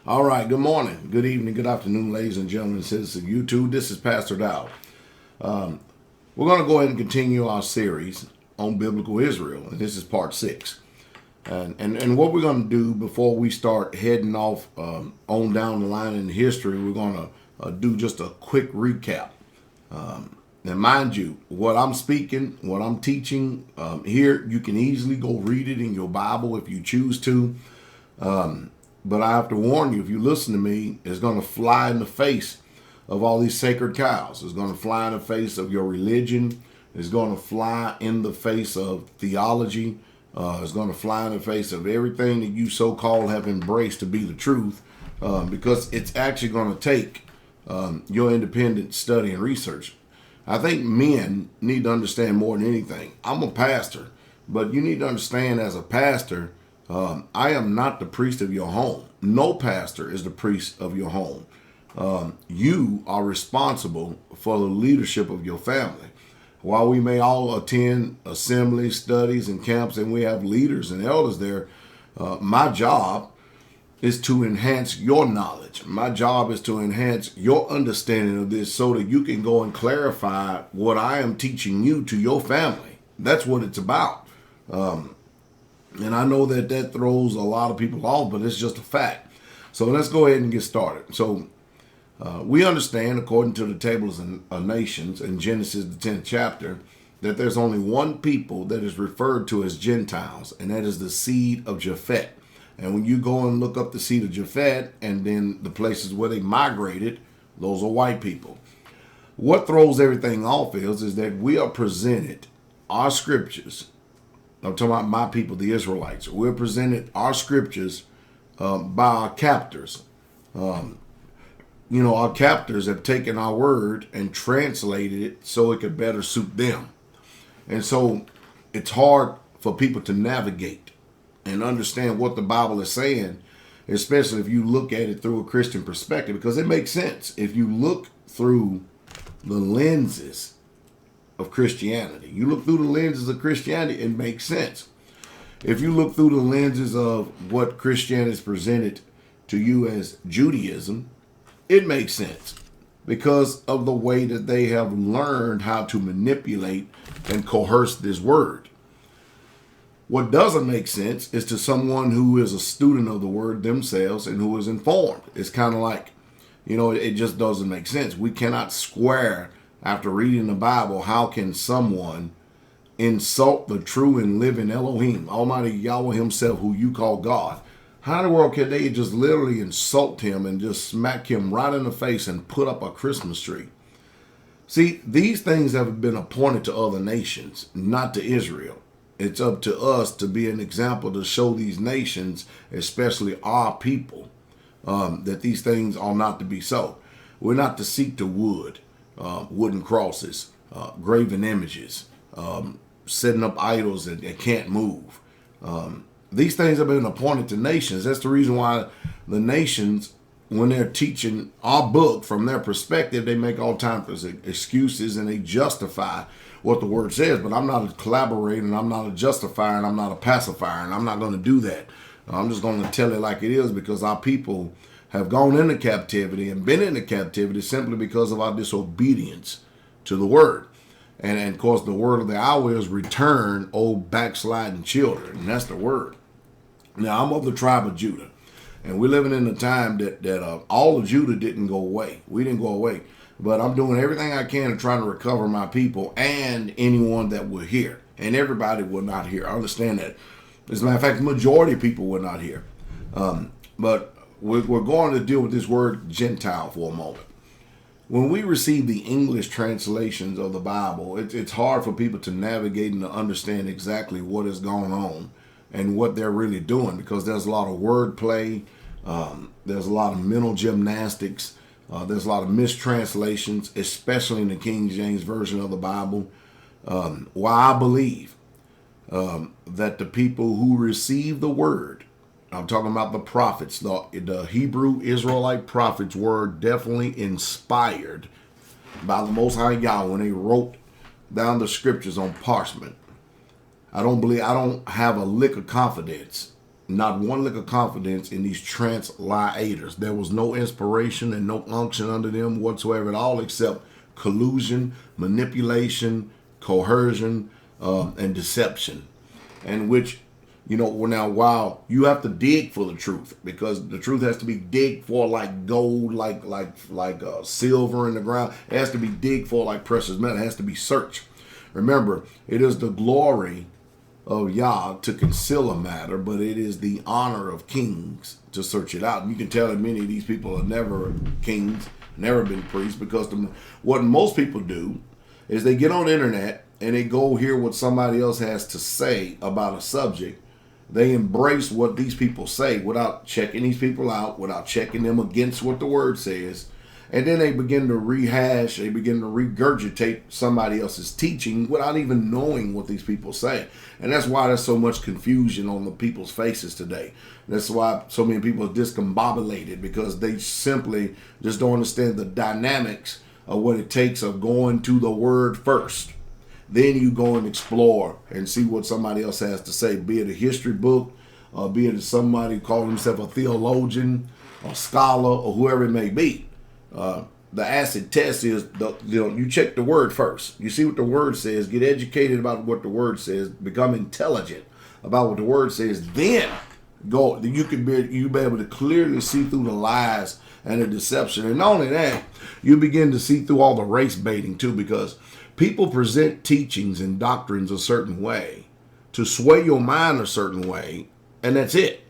All right, good morning, good evening, good afternoon, ladies and gentlemen, citizens of YouTube. This is Pastor Dow. We're going to go ahead and continue our series on biblical Israel, and this is part 6. And what we're going to do before we start heading off on down the line in history, we're going to do just a quick recap. Now, mind you, what I'm speaking, what I'm teaching here, you can easily go read it in your Bible if you choose to. But I have to warn you, if you listen to me, it's going to fly in the face of all these sacred cows. It's going to fly in the face of your religion. It's going to fly in the face of theology. It's going to fly in the face of everything that you so-called have embraced to be the truth, because it's actually going to take your independent study and research. I think men need to understand more than anything. I'm a pastor, but you need to understand as a pastor, I am not the priest of your home. No pastor is the priest of your home. You are responsible for the leadership of your family. While we may all attend assemblies, studies, and camps, and we have leaders and elders there, my job is to enhance your knowledge. My job is to enhance your understanding of this so that you can go and clarify what I am teaching you to your family. That's what it's about. And I know that throws a lot of people off, but it's just a fact. So let's go ahead and get started. So we understand, according to the tables of nations in Genesis, the 10th chapter, that there's only one people that is referred to as Gentiles, and that is the seed of Japhet. And when you go and look up the seed of Japhet and then the places where they migrated, those are white people. What throws everything off is that we are presented our scriptures. I'm talking about my people, the Israelites. We're presented our scriptures by our captors. Our captors have taken our word and translated it so it could better suit them. And so it's hard for people to navigate and understand what the Bible is saying, especially if you look at it through a Christian perspective, because it makes sense. If you look through the lenses of Christianity, you look through the lenses of Christianity, it makes sense. If you look through the lenses of what Christianity is presented to you as Judaism, it makes sense because of the way that they have learned how to manipulate and coerce this word. What doesn't make sense is to someone who is a student of the word themselves and who is informed. It's kind of like, it just doesn't make sense. We cannot square, after reading the Bible, how can someone insult the true and living Elohim, Almighty Yahweh himself, who you call God? How in the world can they just literally insult him and just smack him right in the face and put up a Christmas tree? See, these things have been appointed to other nations, not to Israel. It's up to us to be an example to show these nations, especially our people, that these things are not to be so. We're not to seek to wooden crosses, graven images, setting up idols that can't move. These things have been appointed to nations. That's the reason why the nations, when they're teaching our book from their perspective, they make all kinds of excuses and they justify what the word says. But I'm not a collaborator, and I'm not a justifier, and I'm not a pacifier, and I'm not going to do that. I'm just going to tell it like it is, because our people have gone into captivity and been into captivity simply because of our disobedience to the word. And of course, the word of the hour is return, O backsliding children. And that's the word. Now, I'm of the tribe of Judah. And we're living in a time that all of Judah didn't go away. We didn't go away. But I'm doing everything I can to try to recover my people and anyone that were here. And everybody were not here. I understand that. As a matter of fact, the majority of people were not here. But we're going to deal with this word Gentile for a moment. When we receive the English translations of the Bible, it's hard for people to navigate and to understand exactly what is going on and what they're really doing, because there's a lot of wordplay, there's a lot of mental gymnastics, there's a lot of mistranslations, especially in the King James Version of the Bible. Why I believe that the people who receive the word, I'm talking about the prophets, the Hebrew Israelite prophets, were definitely inspired by the Most High Yahweh when they wrote down the scriptures on parchment. I don't have a lick of confidence not one lick of confidence in these translators. There was no inspiration and no unction under them whatsoever at all, except collusion, manipulation, coercion, and deception. And which, now while you have to dig for the truth, because the truth has to be digged for like gold, like silver in the ground. It has to be digged for like precious metal. It has to be searched. Remember, it is the glory of Yah to conceal a matter, but it is the honor of kings to search it out. And you can tell that many of these people are never kings, never been priests, because what most people do is they get on the internet and they go hear what somebody else has to say about a subject. They embrace what these people say without checking these people out, without checking them against what the word says. And then they begin to rehash, they begin to regurgitate somebody else's teaching without even knowing what these people say. And that's why there's so much confusion on the people's faces today. That's why so many people are discombobulated, because they simply just don't understand the dynamics of what it takes of going to the word first. Then you go and explore and see what somebody else has to say, be it a history book, be it somebody calling himself a theologian, a scholar, or whoever it may be. The acid test is, you check the word first. You see what the word says, get educated about what the word says, become intelligent about what the word says, then go. You be able to clearly see through the lies and the deception. And not only that, you begin to see through all the race baiting too, because people present teachings and doctrines a certain way to sway your mind a certain way, and that's it.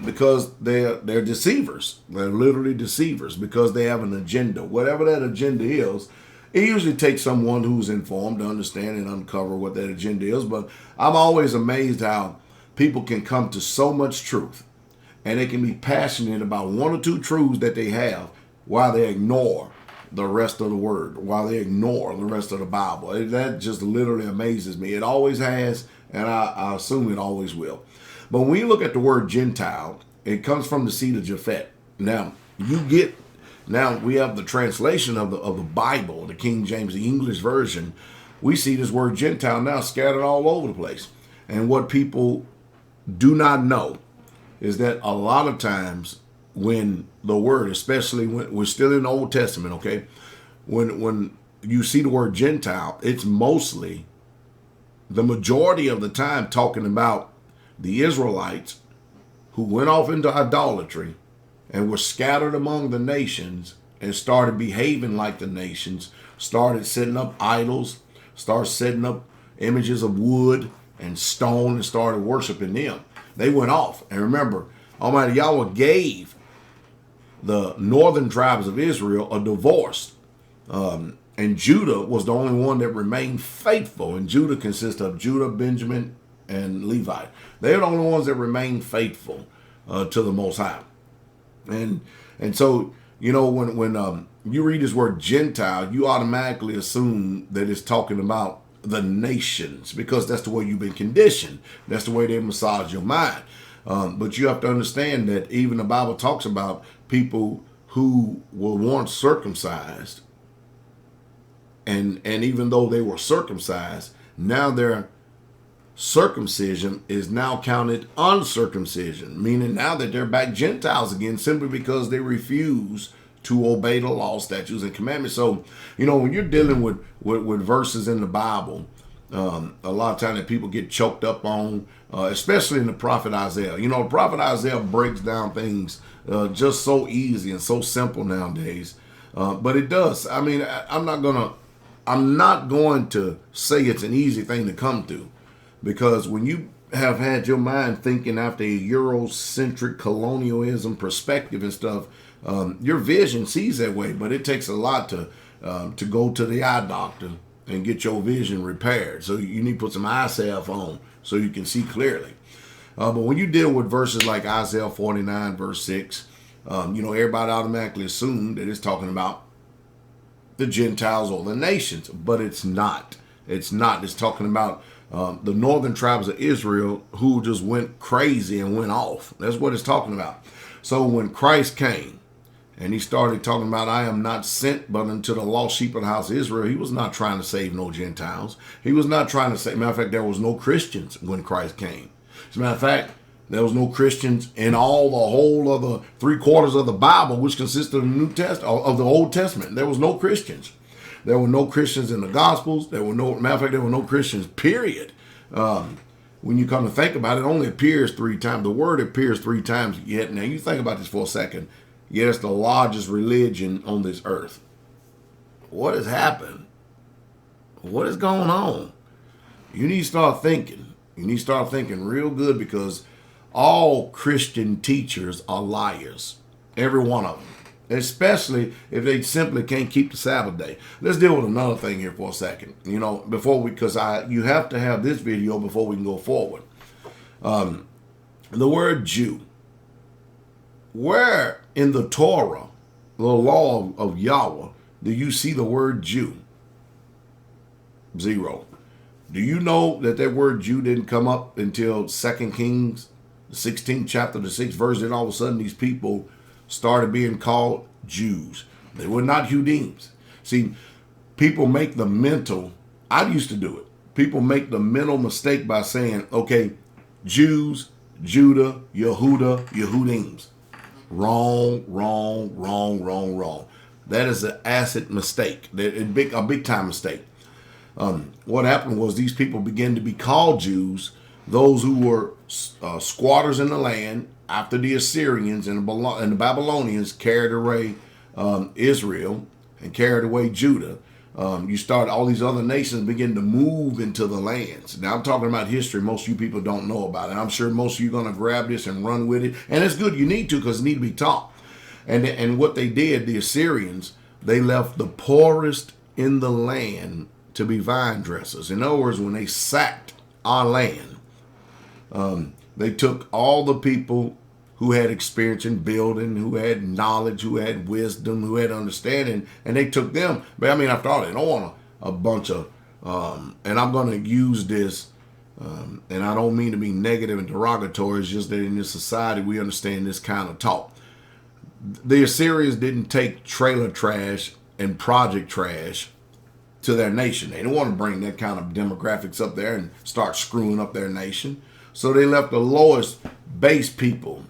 Because they're deceivers. They're literally deceivers because they have an agenda. Whatever that agenda is, it usually takes someone who's informed to understand and uncover what that agenda is. But I'm always amazed how people can come to so much truth, and they can be passionate about one or two truths that they have while they ignore the rest of the word, while they ignore the rest of the Bible. That just literally amazes me. It always has, and I assume it always will. But when you look at the word Gentile, it comes from the seed of Japhet. Now we have the translation of the Bible, the King James, the English version. We see this word Gentile now scattered all over the place. And what people do not know is that a lot of times when the word, especially when we're still in the Old Testament, okay, when you see the word Gentile, it's mostly, the majority of the time, talking about the Israelites who went off into idolatry and were scattered among the nations and started behaving like the nations, started setting up idols, started setting up images of wood and stone and started worshiping them. They went off. And remember, Almighty Yahweh gave the northern tribes of Israel a divorce. And Judah was the only one that remained faithful. And Judah consists of Judah, Benjamin, and Levi. They're the only ones that remain faithful to the Most High. And so, when you read this word Gentile, you automatically assume that it's talking about the nations, because that's the way you've been conditioned. That's the way they massage your mind. But you have to understand that even the Bible talks about people who were once circumcised, and even though they were circumcised, now their circumcision is now counted uncircumcision, meaning now that they're back Gentiles again, simply because they refuse to obey the law, statutes, and commandments. So, when you're dealing with verses in the Bible, a lot of times that people get choked up on, especially in the prophet Isaiah. The prophet Isaiah breaks down things just so easy and so simple nowadays. But it does. I mean, I'm not going to say it's an easy thing to come to. Because when you have had your mind thinking after a Eurocentric colonialism perspective and stuff, your vision sees that way. But it takes a lot to go to the eye doctor and get your vision repaired. So you need to put some eye salve on so you can see clearly. But when you deal with verses like Isaiah 49 verse 6, everybody automatically assumed that it's talking about the Gentiles or the nations. But it's not. It's not. It's talking about the northern tribes of Israel who just went crazy and went off. That's what it's talking about. So when Christ came and he started talking about, I am not sent but unto the lost sheep of the house of Israel, he was not trying to save no Gentiles. He was not trying to save. Matter of fact, there was no Christians when Christ came. As a matter of fact, There was no Christians in all the whole of the 3/4 of the Bible, which consists of the New Testament, of the Old Testament. There was no Christians. There were no Christians in the Gospels. There were no, matter of fact, there were no Christians, period. When you come to think about it, it only appears 3 times. The word appears 3 times. Yet, now you think about this for a second. Yet it's the largest religion on this earth. What has happened? What is going on? You need to start thinking. You need to start thinking real good, because all Christian teachers are liars. Every one of them. Especially if they simply can't keep the Sabbath day. Let's deal with another thing here for a second. You know, you have to have this video before we can go forward. The word Jew. Where in the Torah, the law of Yahweh, do you see the word Jew? 0. Do you know that word Jew didn't come up until 2 Kings, the 16th chapter, the 6th verse? Then all of a sudden these people started being called Jews. They were not Judeans. See, people make the mental, I used to do it. People make the mental mistake by saying, okay, Jews, Judah, Yehuda, Yehudims. Wrong, wrong, wrong, wrong, wrong. That is an acid mistake, a big time mistake. What happened was these people began to be called Jews, those who were squatters in the land after the Assyrians and the Babylonians carried away Israel and carried away Judah. You start, all these other nations begin to move into the lands. Now I'm talking about history most of you people don't know about it. I'm sure most of you are going to grab this and run with it. And it's good, you need to, because it needs to be taught. And what they did, the Assyrians, they left the poorest in the land to be vine dressers. In other words, when they sacked our land, they took all the people who had experience in building, who had knowledge, who had wisdom, who had understanding, and they took them. But I mean, after all, they don't want a bunch of, and I'm going to use this, and I don't mean to be negative and derogatory, it's just that in this society, we understand this kind of talk. The Assyrians didn't take trailer trash and project trash to their nation. They didn't want to bring that kind of demographics up there and start screwing up their nation. So they left the lowest base people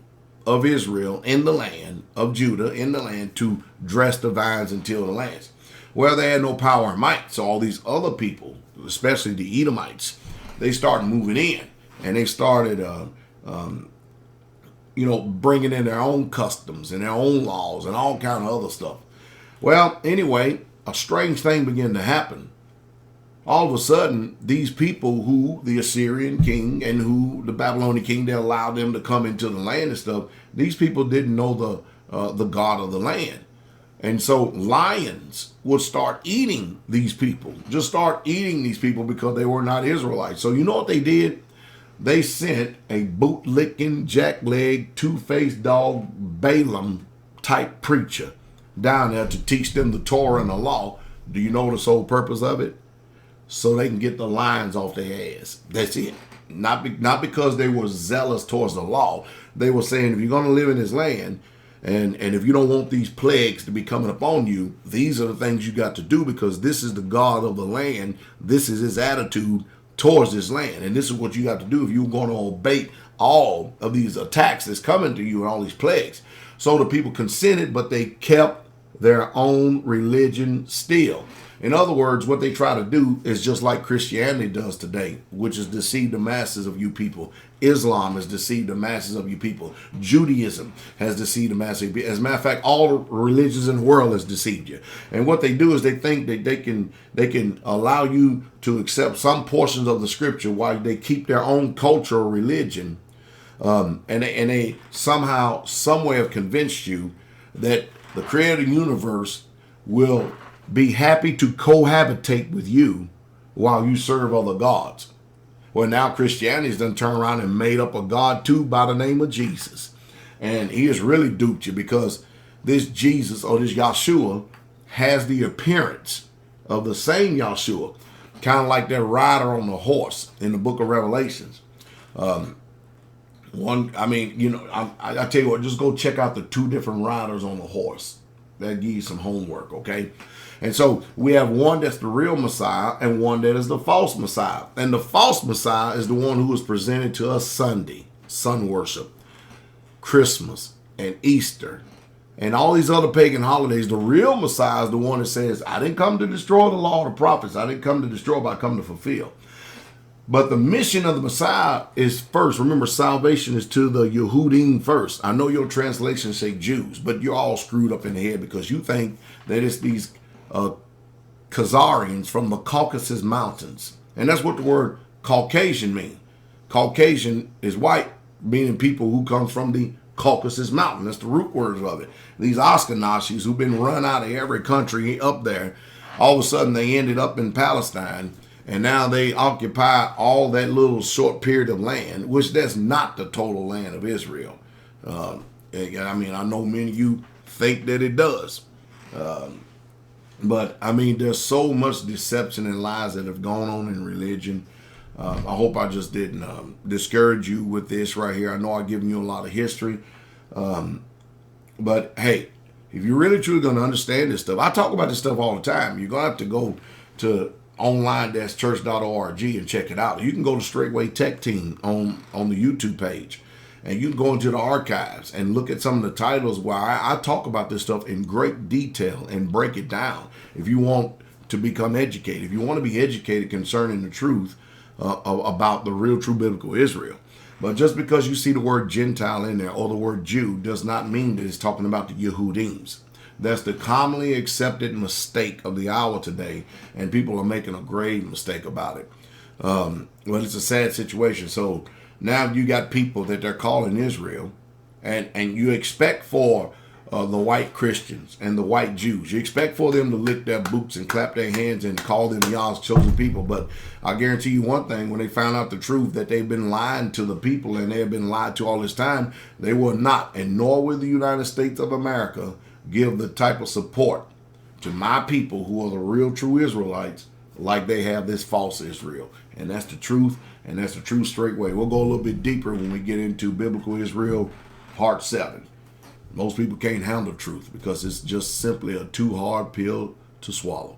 of Israel in the land, of Judah in the land, to dress the vines and till the lands. Well, they had no power and might. So all these other people, especially the Edomites, they started moving in, and they started, bringing in their own customs and their own laws and all kind of other stuff. Well, anyway, a strange thing began to happen. All of a sudden, these people who the Assyrian king and who the Babylonian king, they allowed them to come into the land and stuff. These people didn't know the God of the land. And so lions would start eating these people, just start eating these people because they were not Israelites. So you know what they did? They sent a boot-licking, jackleg, two-faced dog, Balaam type preacher down there to teach them the Torah and the law. Do you know the sole purpose of it? So they can get the lions off their ass. That's it. Not because they were zealous towards the law. They were saying, if you're going to live in this land, and if you don't want these plagues to be coming upon you, these are the things you got to do, because this is the God of the land. This is his attitude towards this land. And this is what you got to do if you're going to obey all of these attacks that's coming to you and all these plagues. So the people consented, but they kept their own religion still. In other words, what they try to do is just like Christianity does today, which is deceive the masses of you people. Islam has deceived the masses of you people. Judaism has deceived the masses of you people. As a matter of fact, all religions in the world has deceived you. And what they do is they think that they can allow you to accept some portions of the scripture while they keep their own culture or religion. And they somehow, some way have convinced you that the creator of the universe will be happy to cohabitate with you while you serve other gods. Well, now Christianity's done turned around and made up a god too by the name of Jesus. And he has really duped you, because this Jesus, or this Yahshua, has the appearance of the same Yahshua, kind of like that rider on the horse in the book of Revelations. I tell you what, just go check out the 2 different riders on the horse. That'll give you some homework, okay? And so we have one that's the real Messiah and one that is the false Messiah. And the false Messiah is the one who was presented to us Sunday. sun worship, Christmas, and Easter, and all these other pagan holidays, the real Messiah is the one that says, I didn't come to destroy the law of the prophets. I didn't come to destroy, but I come to fulfill. But the mission of the Messiah is first. Remember, salvation is to the Yehudim first. I know your translations say Jews, but you're all screwed up in the head because you think that it's these Khazarians from the Caucasus Mountains. And that's what the word Caucasian means. Caucasian is white, meaning people who come from the Caucasus Mountain. That's the root words of it. These Ashkenazis who've been run out of every country up there, all of a sudden they ended up in Palestine, and now they occupy all that little short period of land, which that's not the total land of Israel. I mean, I know many of you think that it does. But I mean, there's so much deception and lies that have gone on in religion. I hope I just didn't discourage you with this right here. I know I've given you a lot of history. But hey, if you're really truly going to understand this stuff, I talk about this stuff all the time. You're going to have to go to online-church.org and check it out. You can go to Straightway Tech Team on the YouTube page, and you can go into the archives and look at some of the titles where I talk about this stuff in great detail and break it down. If you want to become educated, if you want to be educated concerning the truth about the real true biblical Israel. But just because you see the word Gentile in there or the word Jew does not mean that it's talking about the Yehudims. That's the commonly accepted mistake of the hour today, and people are making a grave mistake about it. Well, it's a sad situation. So now you got people that they're calling Israel, and you expect for the white Christians and the white Jews, you expect for them to lick their boots and clap their hands and call them Yah's chosen people. But I guarantee you one thing, when they found out the truth that they've been lying to the people and they have been lied to all this time, they will not, and nor will the United States of America, give the type of support to my people who are the real true Israelites like they have this false Israel. And that's the truth, and that's the true straight way. We'll go a little bit deeper when we get into Biblical Israel Part 7. Most people can't handle truth because it's just simply a too hard pill to swallow.